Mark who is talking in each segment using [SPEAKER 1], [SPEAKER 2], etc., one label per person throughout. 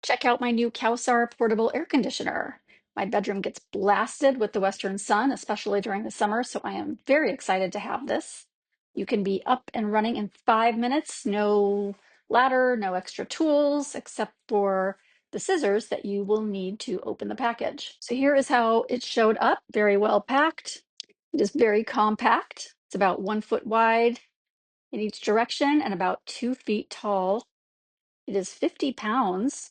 [SPEAKER 1] Check out my new Kawsar portable air conditioner. My bedroom gets blasted with the western sun, especially during the summer, so I am very excited to have this. You can be up and running in 5 minutes. No ladder, no extra tools, except for the scissors that you will need to open the package. So here is how it showed up, very well packed. It is very compact. It's about 1 foot wide in each direction and about 2 feet tall. It is 50 pounds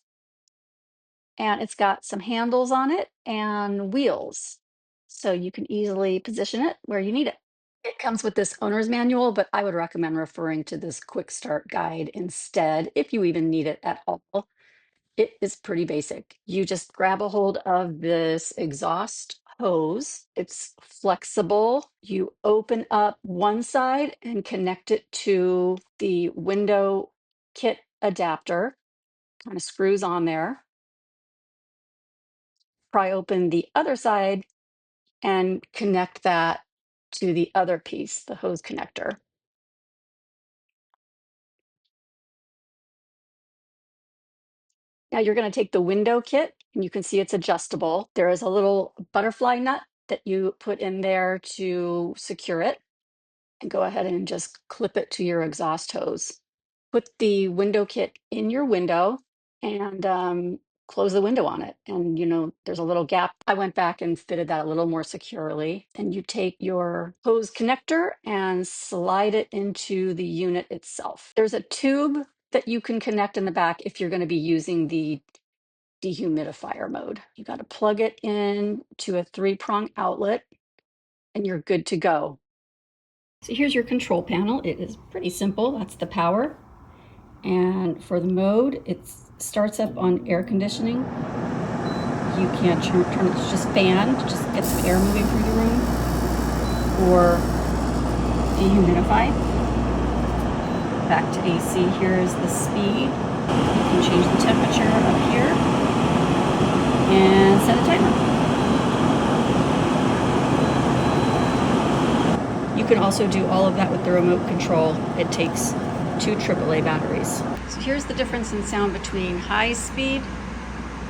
[SPEAKER 1] and it's got some handles on it and wheels. So you can easily position it where you need it. It comes with this owner's manual, but I would recommend referring to this quick start guide instead, if you even need it at all. It is pretty basic. You just grab a hold of this exhaust hose. It's flexible. You open up one side and connect it to the window kit adapter, kind of screws on there. Pry open the other side and connect that to the other piece, the hose connector. Now you're going to take the window kit and you can see it's adjustable. There is a little butterfly nut that you put in there to secure it, and go ahead and just clip it to your exhaust hose. Put the window kit in your window and close the window on it. And there's a little gap. I went back and fitted that a little more securely. And you take your hose connector and slide it into the unit itself. There's a tube that you can connect in the back if you're going to be using the dehumidifier mode. You got to plug it in to a 3-prong outlet and you're good to go. So here's your control panel. It is pretty simple. That's the power. And for the mode, it starts up on air conditioning. You can't turn it, it's just fan, just get some air moving through the room. Or dehumidify. Back to AC, here's the speed. You can change the temperature up here and set a timer. You can also do all of that with the remote control. It takes 2 AAA batteries. So here's the difference in sound between high speed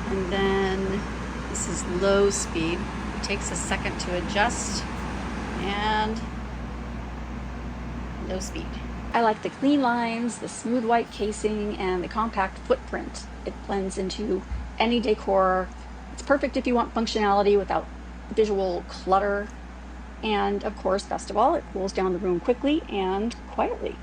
[SPEAKER 1] and then this is low speed. It takes a second to adjust, and low speed. I like the clean lines, the smooth white casing, and the compact footprint. It blends into any decor. It's perfect if you want functionality without visual clutter. And of course, best of all, it cools down the room quickly and quietly.